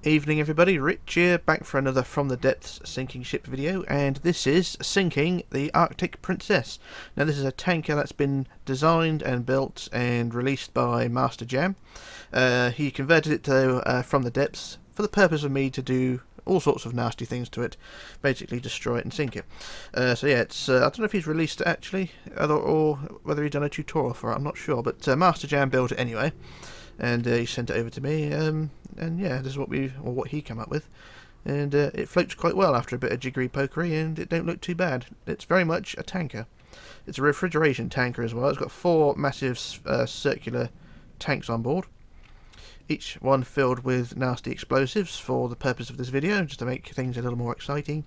Evening everybody, Rich here, back for another From the Depths sinking ship video, and this is sinking the Arctic Princess. Now this is a tanker that's been designed and built and released by MasterJam. He converted it to From the Depths for the purpose of me to do all sorts of nasty things to it, basically destroy it and sink it. So yeah, it's I don't know if he's released it actually, or whether he's done a tutorial for it, I'm not sure, but MasterJam built it anyway. And he sent it over to me, and yeah, this is what he came up with, and it floats quite well after a bit of jiggery pokery, and it don't look too bad. It's very much a tanker. It's a refrigeration tanker as well. It's got 4 massive circular tanks on board, each one filled with nasty explosives for the purpose of this video, just to make things a little more exciting.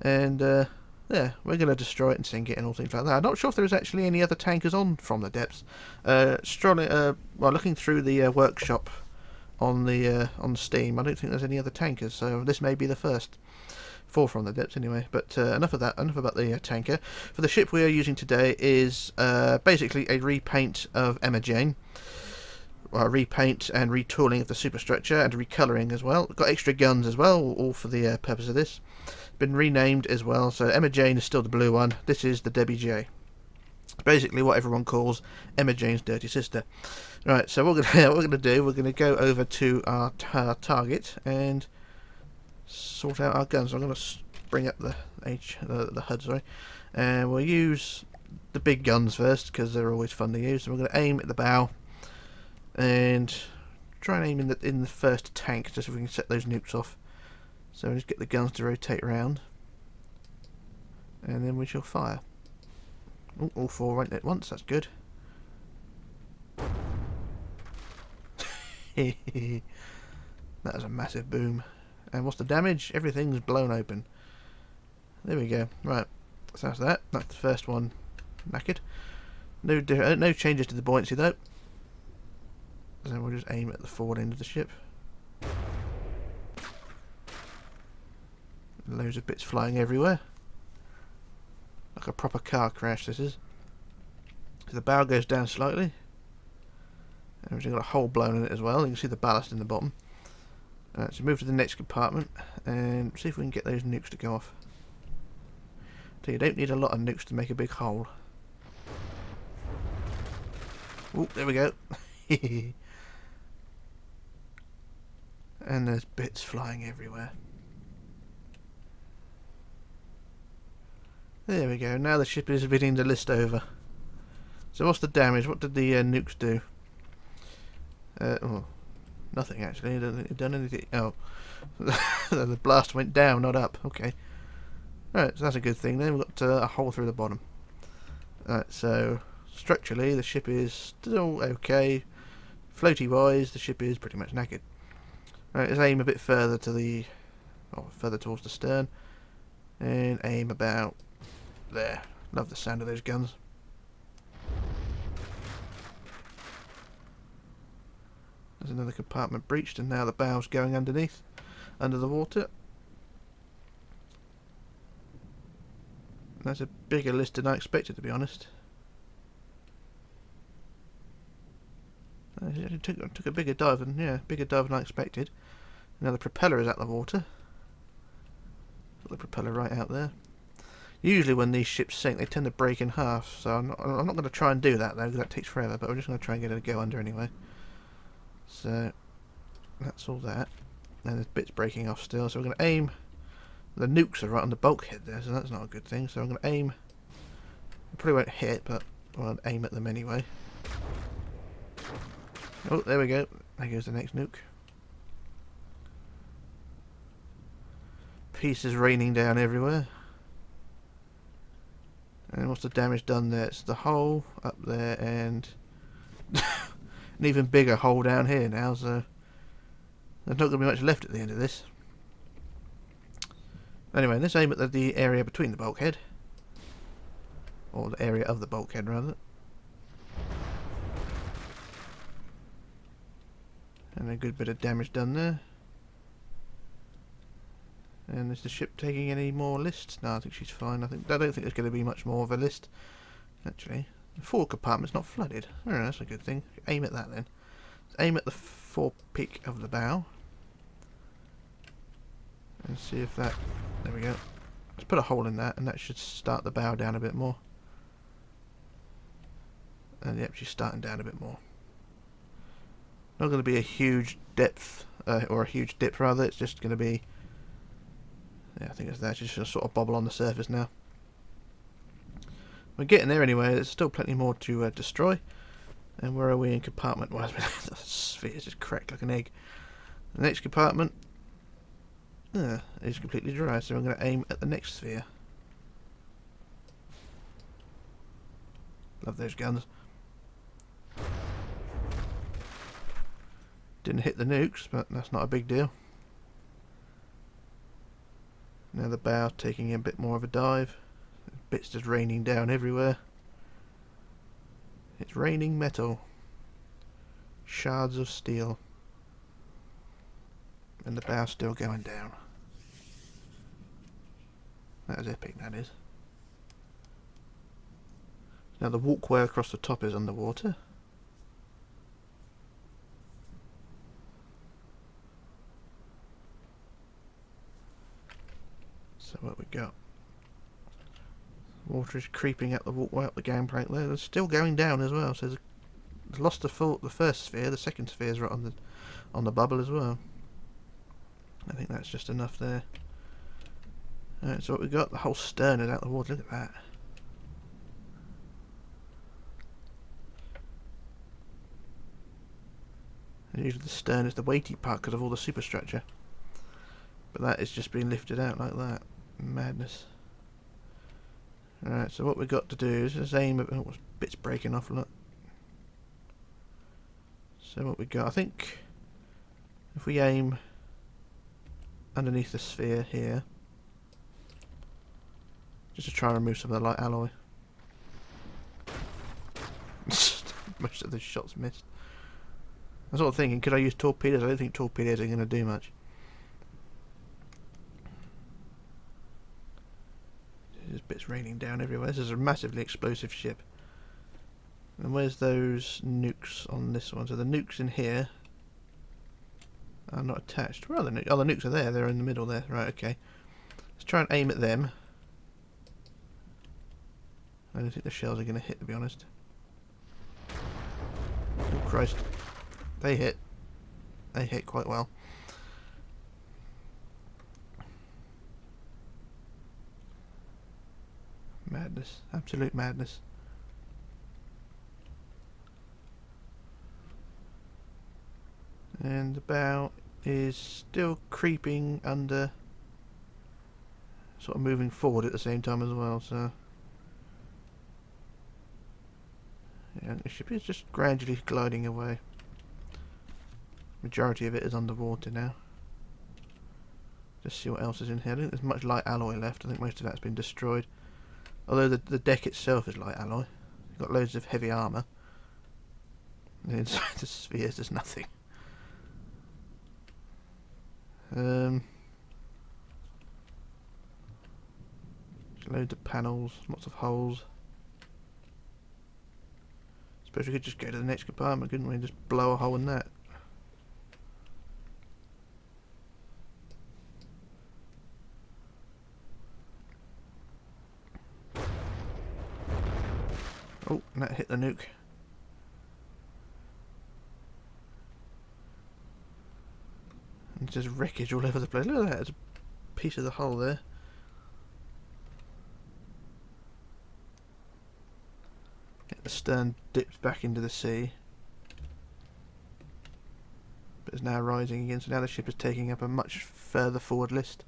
And yeah, we're going to destroy it and sink it and all things like that. I'm not sure if there's actually any other tankers on From the Depths. Well, looking through the workshop on Steam, I don't think there's any other tankers, so this may be the first for From the Depths anyway. But enough of that, enough about the tanker. For the ship we are using today is basically a repaint of Emma-Jayne. Repaint and retooling of the superstructure and recolouring as well. We've got extra guns as well, all for the purpose of this. Been renamed as well, so Emma-Jayne is still the blue one. This is the Debbie Jay. Basically what everyone calls Emma-Jayne's dirty sister. Right, so what we're going to do, we're going to go over to our target and sort out our guns. I'm going to bring up the HUD, sorry, and we'll use the big guns first because they're always fun to use. So we're going to aim at the bow and try and aim in the first tank, just so we can set those nukes off. So just get the guns to rotate around, and then we shall fire. Ooh, all 4 right at once, that's good. That was a massive boom. And what's the damage? Everything's blown open. There we go. Right, so that's that. That's the first one knackered. No changes to the buoyancy though. So we'll just aim at the forward end of the ship. Loads of bits flying everywhere. Like a proper car crash this is. So the bow goes down slightly. And we've got a hole blown in it as well. You can see the ballast in the bottom. So move to the next compartment and see if we can get those nukes to go off. So you don't need a lot of nukes to make a big hole. Oh, there we go. And there's bits flying everywhere. There we go, now the ship is beginning to list over. So what's the damage? What did the nukes do? Oh, nothing actually, it hasn't done anything. Oh, the blast went down, not up, okay. Alright, so that's a good thing then, we've got a hole through the bottom. Alright, so structurally the ship is still okay. Floaty wise, the ship is pretty much knackered. Alright, let's aim a bit further to further towards the stern. And aim about there. Love the sound of those guns. There's another compartment breached, and now the bow's going underneath, under the water. That's a bigger list than I expected, to be honest. It took a bigger dive than I expected. Now the propeller is out the water. Got the propeller right out there. Usually when these ships sink they tend to break in half, so I'm not going to try and do that though, because that takes forever, but we're just going to try and get it to go under anyway. So that's all that. And there's bits breaking off still, so we're going to aim. The nukes are right on the bulkhead there, so that's not a good thing, so I'm going to aim. I probably won't hit, but I'll aim at them anyway. Oh, there we go. There goes the next nuke. Pieces raining down everywhere. And what's the damage done there? It's the hole up there and an even bigger hole down here now, so there's not going to be much left at the end of this. Anyway, let's aim at the area between the bulkhead. Or the area of the bulkhead, rather. And a good bit of damage done there. And is the ship taking any more lists? No, I think she's fine. I don't think there's going to be much more of a list. Actually, the forward compartment's not flooded. Oh, that's a good thing. Aim at that then. Let's aim at the forepeak of the bow. And see if that... There we go. Let's put a hole in that, and that should start the bow down a bit more. And yep, she's starting down a bit more. Not going to be a huge depth, or a huge dip rather, it's just going to be... Yeah, I think it's that. She's just going to sort of bobble on the surface now. We're getting there anyway, there's still plenty more to destroy. And where are we in compartment wise? The sphere's just cracked like an egg. The next compartment is completely dry, so I'm going to aim at the next sphere. Love those guns. Didn't hit the nukes, but that's not a big deal. Now the bow taking a bit more of a dive. Bits just raining down everywhere. It's raining metal. Shards of steel. And the bow's still going down. That is epic, that is. Now the walkway across the top is underwater. So what we got? Water is creeping up the walkway up the gangplank there. It's still going down as well. So it's lost the first sphere. The second sphere is right on the bubble as well. I think that's just enough there. Alright, so what we got? The whole stern is out the water. Look at that. And usually the stern is the weighty part because of all the superstructure. But that is just being lifted out like that. Madness. Alright, so what we've got to do is just aim at... Oh, bits breaking off, look. So what we got, I think... If we aim underneath the sphere here, just to try and remove some of the light alloy. Most of the shots missed. I was sort of thinking, could I use torpedoes? I don't think torpedoes are going to do much. There's bits raining down everywhere. This is a massively explosive ship. And where's those nukes on this one? So the nukes in here are not attached. Where are the nukes? Oh, the nukes are there. They're in the middle there. Right, okay. Let's try and aim at them. I don't think the shells are going to hit, to be honest. Oh, Christ. They hit. They hit quite well. Madness. Absolute madness. And the bow is still creeping under, sort of moving forward at the same time as well, so yeah, the ship is just gradually gliding away. Majority of it is underwater now. Just see what else is in here. I don't think there's much light alloy left. I think most of that's been destroyed. Although the deck itself is light alloy. You've got loads of heavy armour. And inside the spheres there's nothing. Loads of panels, lots of holes. Suppose we could just go to the next compartment, couldn't we, and just blow a hole in that. Oh, and that hit the nuke. And just wreckage all over the place. Look at that, there's a piece of the hull there. The stern dips back into the sea, but is now rising again, so now the ship is taking up a much further forward list.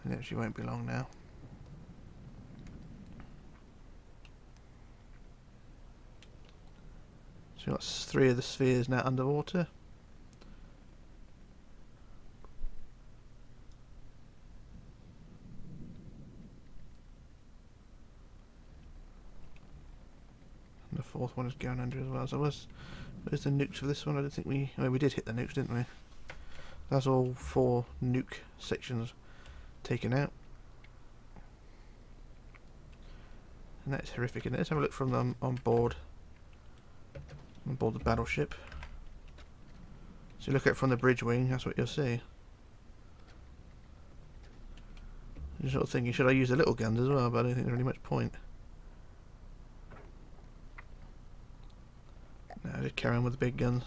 And it actually won't be long now. So we've got 3 of the spheres now underwater. The 4th one is going under as well. So where's the nukes for this one? I don't think we... Oh, we did hit the nukes, didn't we? That's all 4 nuke sections taken out. And that's horrific, isn't it? Let's have a look from them on board the battleship. So you look at it from the bridge wing, that's what you'll see. You're sort of thinking, should I use the little guns as well? But I don't think there's really much point. No, just carry on with the big guns.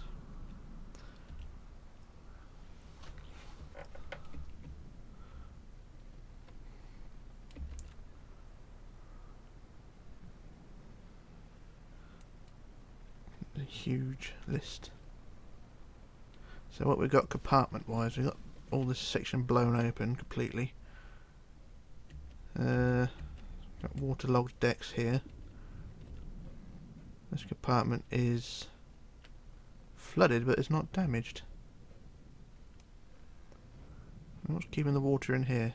A huge list. So what we've got compartment wise, we've got all this section blown open completely. Got waterlogged decks here. This compartment is flooded but it's not damaged. What's keeping the water in here?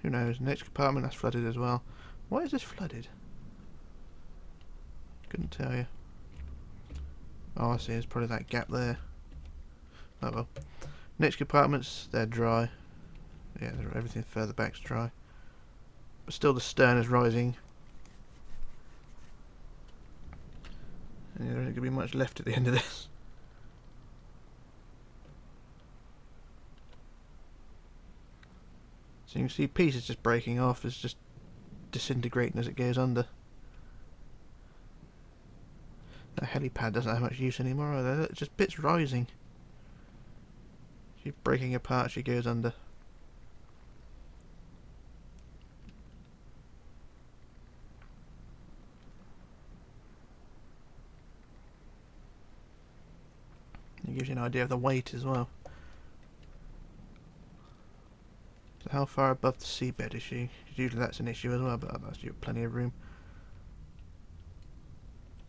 Who knows? Next compartment, that's flooded as well. Why is this flooded? Couldn't tell you. Oh, I see, there's probably that gap there. Oh well. Next compartments, they're dry. Yeah, everything further back's dry. But still the stern is rising. And there isn't going to be much left at the end of this. So you can see pieces just breaking off, it's just disintegrating as it goes under. That helipad doesn't have much use anymore either, it's just bits rising. She's breaking apart, she goes under. It gives you an idea of the weight as well. So how far above the seabed is she? Usually that's an issue as well, but that's plenty of room.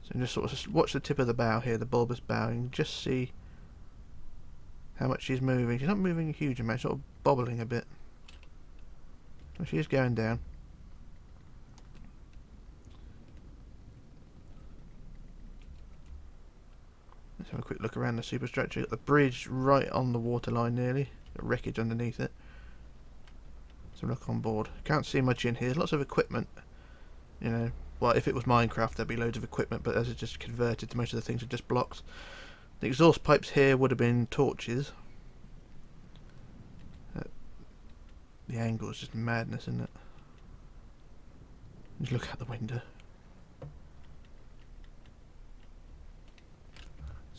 So just sort of watch the tip of the bow here, the bulbous bow, and just see how much she's moving. She's not moving a huge amount, sort of bobbling a bit. Well, she is going down. Let's have a quick look around the superstructure. Got the bridge right on the waterline nearly. Got wreckage underneath it. So look on board. Can't see much in here. There's lots of equipment. You know, well, if it was Minecraft there'd be loads of equipment, but as it's just converted to most of the things are just blocks. The exhaust pipes here would have been torches. The angle is just madness, isn't it? Just look out the window.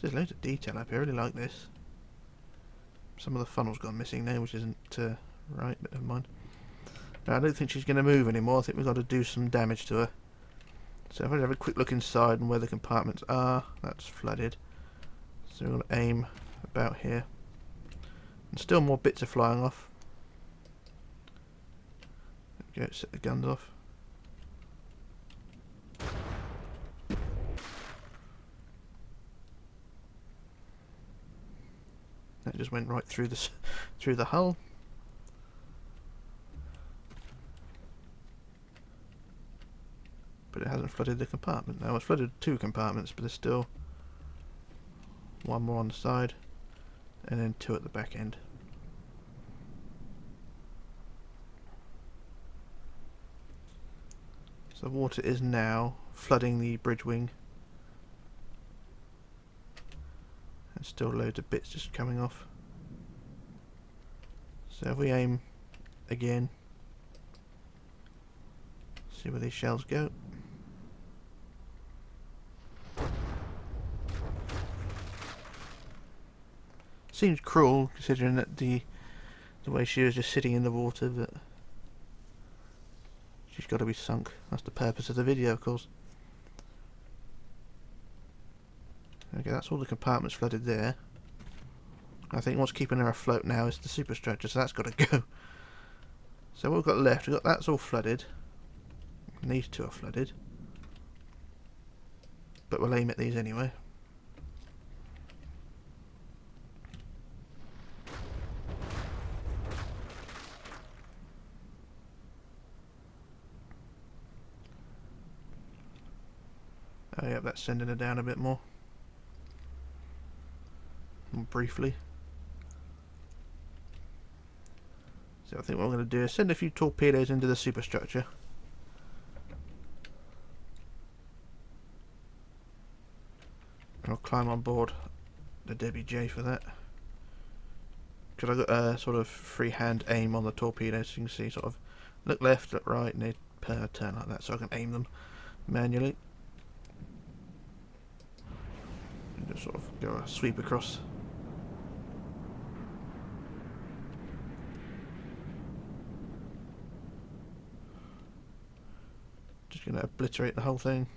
There's loads of detail up here. I really like this. Some of the funnel's gone missing now, which isn't right, but never mind. Now, I don't think she's going to move anymore. I think we've got to do some damage to her. So if I have a quick look inside and where the compartments are, that's flooded. So we're going to aim about here. And still more bits are flying off. There we go, set the guns off. That just went right through the hull. But it hasn't flooded the compartment. Now it's flooded 2 compartments, but there's still 1 more on the side, and then 2 at the back end. So the water is now flooding the bridge wing. And still loads of bits just coming off. So if we aim again, see where these shells go. Seems cruel considering that the way she was just sitting in the water, but she's got to be sunk. That's the purpose of the video, of course. Okay, that's all the compartments flooded there. I think what's keeping her afloat now is the superstructure, so that's got to go. So what we've got left, that's all flooded. And these 2 are flooded. But we'll aim at these anyway. Oh yeah, that's sending her down a bit more. Briefly. So I think what I'm going to do is send a few torpedoes into the superstructure. And I'll climb on board the Debbie Jay for that. Because I got a sort of freehand aim on the torpedoes, so you can see sort of look left, look right, and they turn like that, so I can aim them manually. And just sort of go a sweep across. Just going to obliterate the whole thing.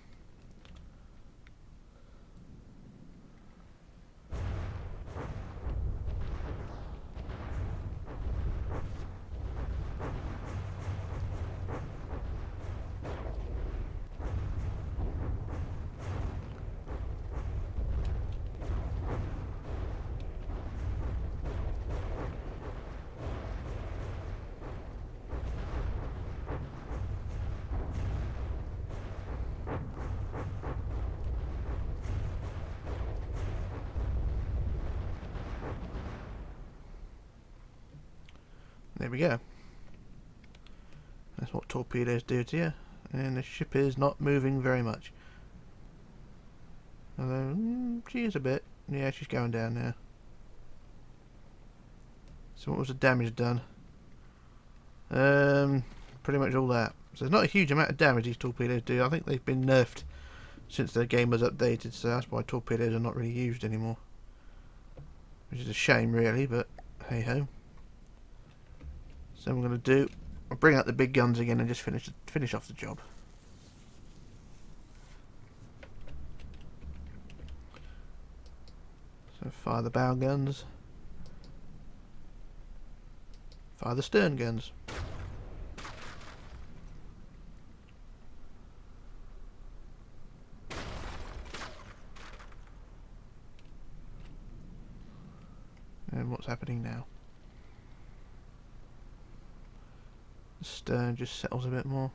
There we go. That's what torpedoes do to you. And the ship is not moving very much. Although, she is a bit. Yeah, she's going down now. So what was the damage done? Pretty much all that. So there's not a huge amount of damage these torpedoes do. I think they've been nerfed since the game was updated, so that's why torpedoes are not really used anymore. Which is a shame really, but hey ho. So what I'm going to do, I'll bring out the big guns again and just finish off the job. So fire the bow guns. Fire the stern guns. And what's happening now? The stern just settles a bit more.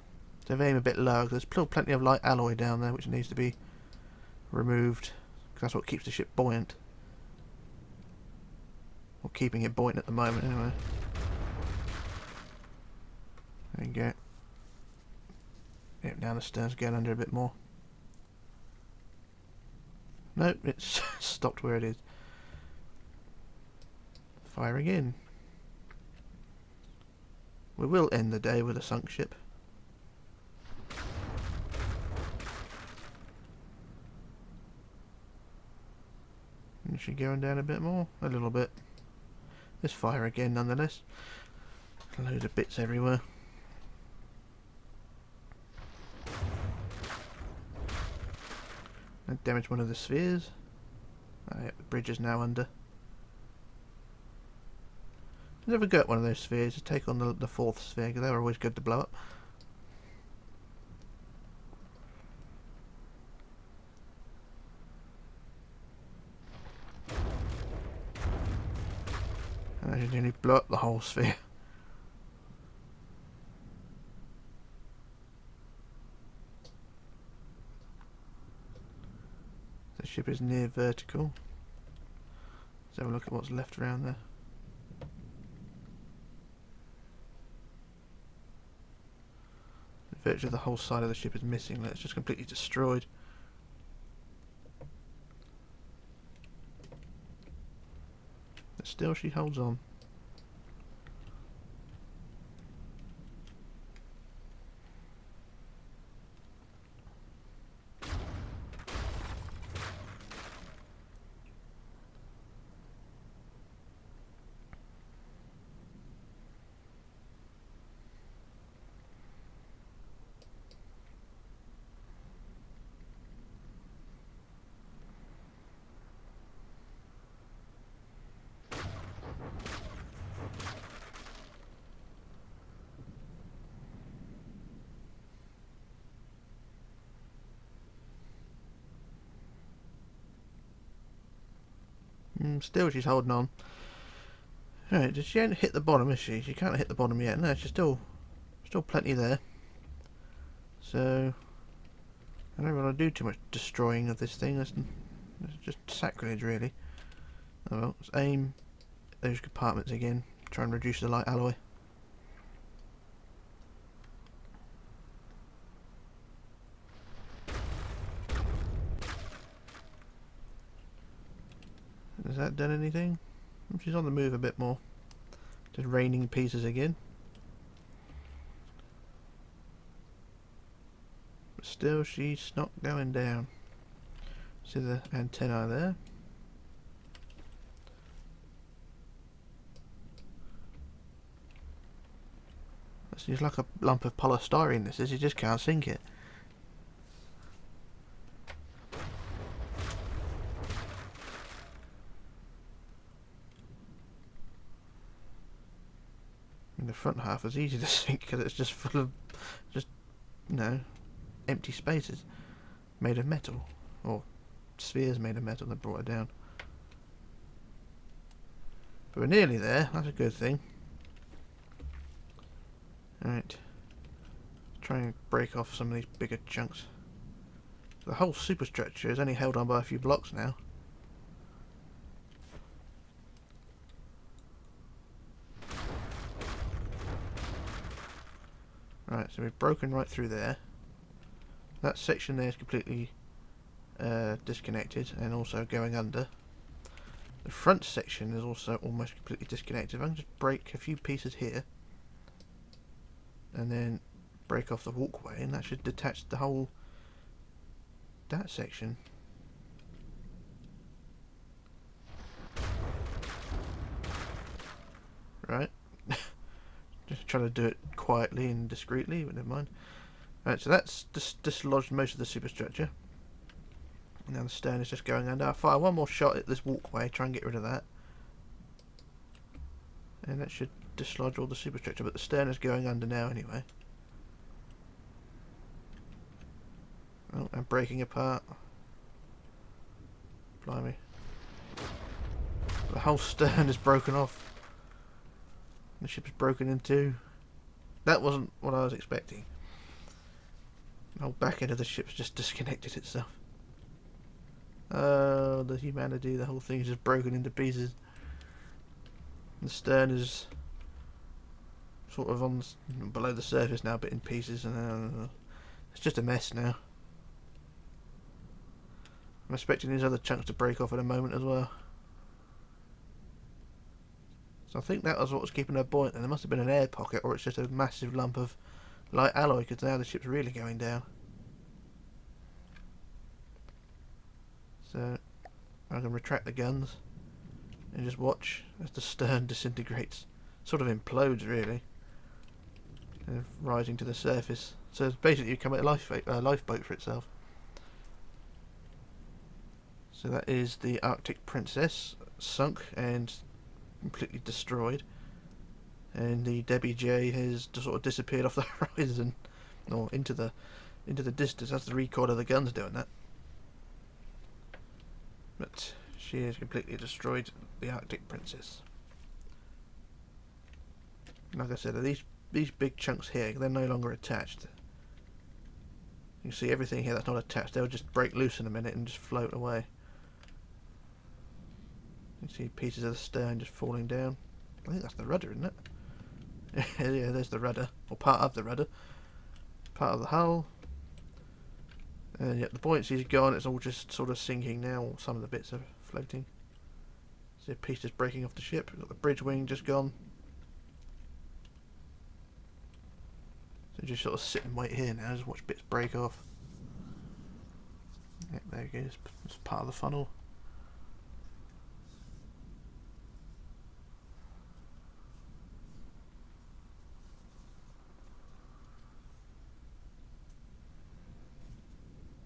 So if I aim a bit low, there's still plenty of light alloy down there which needs to be removed, because that's what keeps the ship buoyant. Or keeping it buoyant at the moment anyway. There you go. Yep, now the stern's going under a bit more. Nope, it's stopped where it is. Firing in. We will end the day with a sunk ship. Is she going down a bit more? A little bit. Let's fire again nonetheless. A load of bits everywhere. I damaged one of the spheres. Yep, the bridge is now under. Never got one of those spheres to take on the fourth sphere, because they were always good to blow up. And I should nearly blow up the whole sphere. The ship is near vertical. Let's have a look at what's left around there. Virtually the whole side of the ship is missing. It's just completely destroyed. But still she holds on. Still she's holding on. Right, she ain't hit the bottom, is she? She can't hit the bottom yet. No, she's still plenty there. So I don't want to do too much destroying of this thing. It's just sacrilege really. Oh well, let's aim those compartments again. Try and reduce the light alloy. Has that done anything? She's on the move a bit more. Just raining pieces again. But still, she's not going down. See the antennae there? It's like a lump of polystyrene, this is. You just can't sink it. And the front half is easy to sink because it's just full of empty spaces made of metal, or spheres made of metal that brought it down. But we're nearly there. That's a good thing. Alright, try and break off some of these bigger chunks. The whole superstructure is only held on by a few blocks now. Right, so we've broken right through there. That section there is completely disconnected and also going under. The front section is also almost completely disconnected. If I can just break a few pieces here and then break off the walkway, and that should detach the whole that section. Right. Just trying to do it quietly and discreetly, but never mind. Right, so that's dislodged most of the superstructure. Now the stern is just going under. I'll fire one more shot at this walkway, try and get rid of that. And that should dislodge all the superstructure, but the stern is going under now anyway. Oh, I'm breaking apart. Blimey. The whole stern is broken off. The ship is broken in two. That wasn't what I was expecting. The whole back end of the ship's just disconnected itself. Oh, the humanity, the whole thing is just broken into pieces. The stern is sort of on below the surface now, but in pieces, and it's just a mess now. I'm expecting these other chunks to break off in a moment as well. So I think that was what was keeping her buoyant, and there must have been an air pocket, or it's just a massive lump of light alloy, because now the ship's really going down. So I can retract the guns and just watch as the stern disintegrates, sort of implodes really, and rising to the surface. So it's basically become a lifeboat for itself. So that is the Arctic Princess, sunk and completely destroyed, and the Debbie Jay has just sort of disappeared off the horizon, or into the distance. That's the recoil of the guns doing that. But she has completely destroyed the Arctic Princess. Like I said, these big chunks here, they're no longer attached. You can see everything here that's not attached, they'll just break loose in a minute and just float away. You can see pieces of the stern just falling down. I think that's the rudder, isn't it? Yeah, there's the rudder, or part of the rudder. Part of the hull. And yet the buoyancy is gone, it's all just sort of sinking now. Some of the bits are floating. See a piece just breaking off the ship. We've got the bridge wing just gone. So just sort of sit and wait here now, just watch bits break off. Yep, there it goes. It's part of the funnel.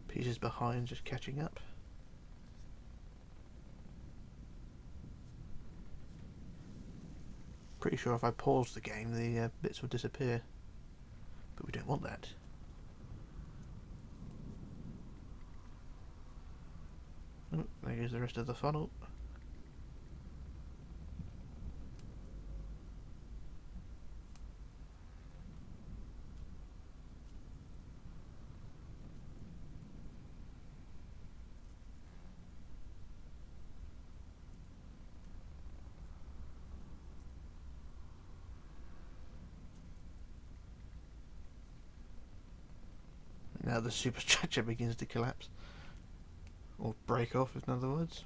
Pieces behind just catching up. Pretty sure if I pause the game the bits will disappear, but we don't want that. Oh, there goes the rest of the funnel. Now the superstructure begins to collapse, or break off in other words.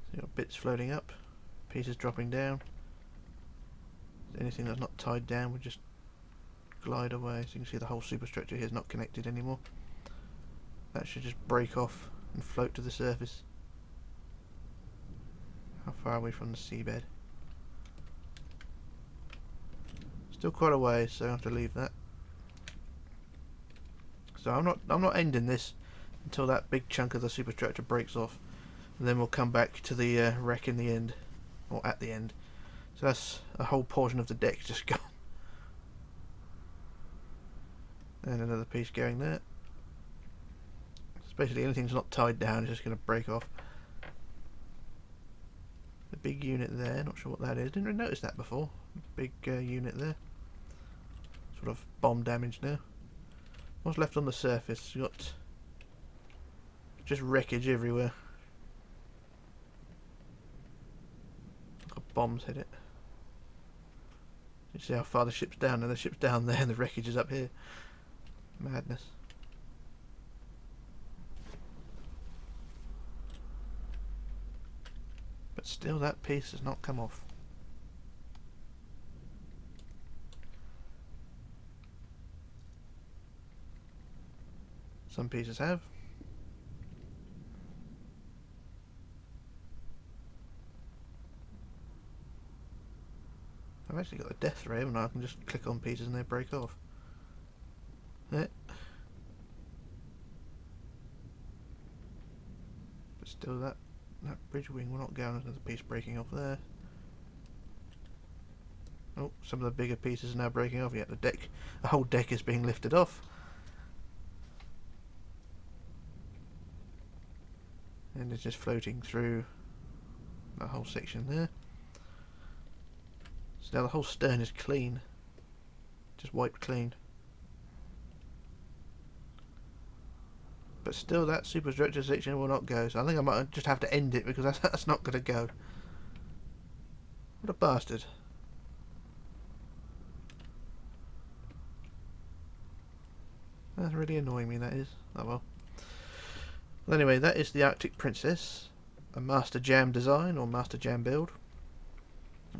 So you've got bits floating up, pieces dropping down. Anything that's not tied down would just glide away. So you can see the whole superstructure here is not connected anymore. That should just break off and float to the surface. How far are we from the seabed? Still quite a way, so I have to leave that. So I'm not ending this until that big chunk of the superstructure breaks off, and then we'll come back to the wreck in the end, or at the end. So that's a whole portion of the deck just gone. And another piece going there. So basically anything that's not tied down is just going to break off. The big unit there, not sure what that is. Didn't really notice that before. Big unit there. Sort of bomb damage now. What's left on the surface? You've got just wreckage everywhere. Got bombs hit it. You see how far the ship's down, and the ship's down there and the wreckage is up here. Madness. But still that piece has not come off. Some pieces have. I've actually got a death ray, and I can just click on pieces and they break off. Yeah. But still that bridge wing will not go, and another piece breaking off there. Oh, some of the bigger pieces are now breaking off. Yeah, the whole deck is being lifted off. And it's just floating through that whole section there. So now the whole stern is clean. Just wiped clean. But still that superstructure section will not go. So I think I might just have to end it because that's not going to go. What a bastard. That's really annoying me, that is. Oh well. Well, anyway, that is the Arctic Princess, a MasterJam design or MasterJam build,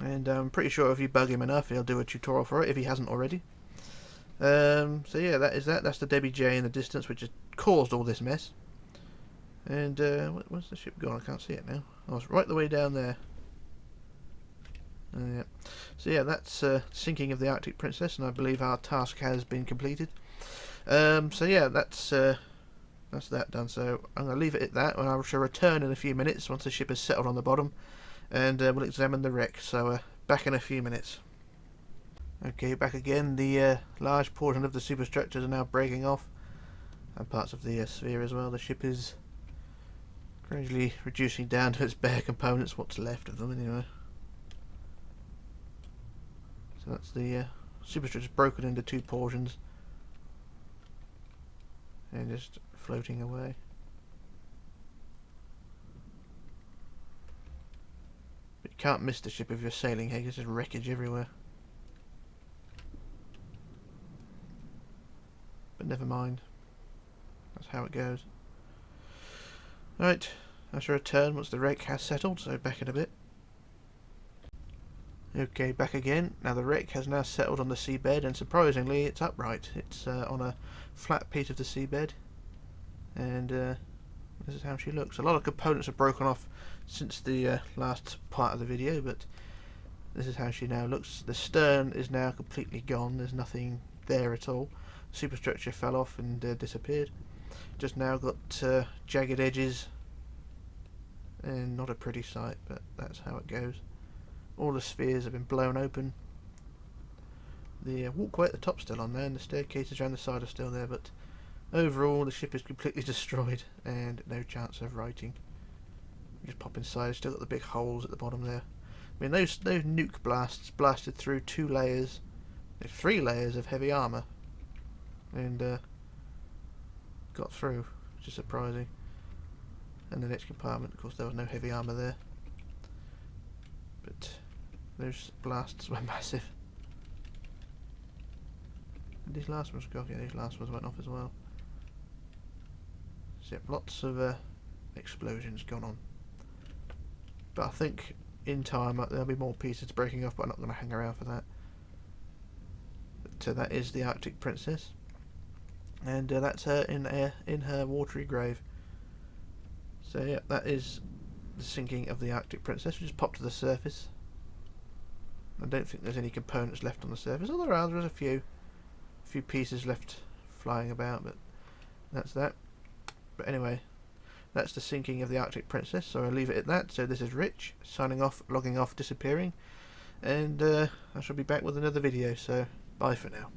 and I'm pretty sure if you bug him enough he'll do a tutorial for it if he hasn't already. So yeah, that is that. That's the Debbie Jay in the distance, which has caused all this mess. And where's the ship gone? I can't see it now. Oh, it's right the way down there. Yeah. So yeah, that's sinking of the Arctic Princess, and I believe our task has been completed. So yeah, that's that done. So I'm going to leave it at that, and I shall return in a few minutes once the ship is settled on the bottom, and we'll examine the wreck. So back in a few minutes. Okay, back again. The large portion of the superstructures are now breaking off, and parts of the sphere as well. The ship is gradually reducing down to its bare components, what's left of them anyway. So that's the superstructure broken into two portions and just floating away. But you can't miss the ship if you're sailing here, there's just wreckage everywhere. But never mind, that's how it goes. Right, I shall return once the wreck has settled, so back in a bit. Okay, back again. Now the wreck has now settled on the seabed, and surprisingly it's upright. It's on a flat piece of the seabed, and this is how she looks. A lot of components have broken off since the last part of the video, but this is how she now looks. The stern is now completely gone, there's nothing there at all. Superstructure fell off and disappeared. Just now got jagged edges, and not a pretty sight, but that's how it goes. All the spheres have been blown open. The walkway at the top's still on there, and the staircases around the side are still there, but overall the ship is completely destroyed and no chance of righting. Just pop inside, it's still got the big holes at the bottom there. I mean, those nuke blasts blasted through 2 layers, 3 layers of heavy armour, and got through, which is surprising. And the next compartment, of course, there was no heavy armour there, but those blasts were massive. Did these last ones go off? Yeah, these last ones went off as well. So, yep, lots of explosions going on. but I think in time there'll be more pieces breaking off, but I'm not going to hang around for that. So that is the Arctic Princess, and that's her in her watery grave. So yeah, that is the sinking of the Arctic Princess. We just popped to the surface. I don't think there's any components left on the surface. Oh, there's a few pieces left flying about, but that's that. But anyway, that's the sinking of the Arctic Princess, so I'll leave it at that. So this is Rich, signing off, logging off, disappearing, and I shall be back with another video, so bye for now.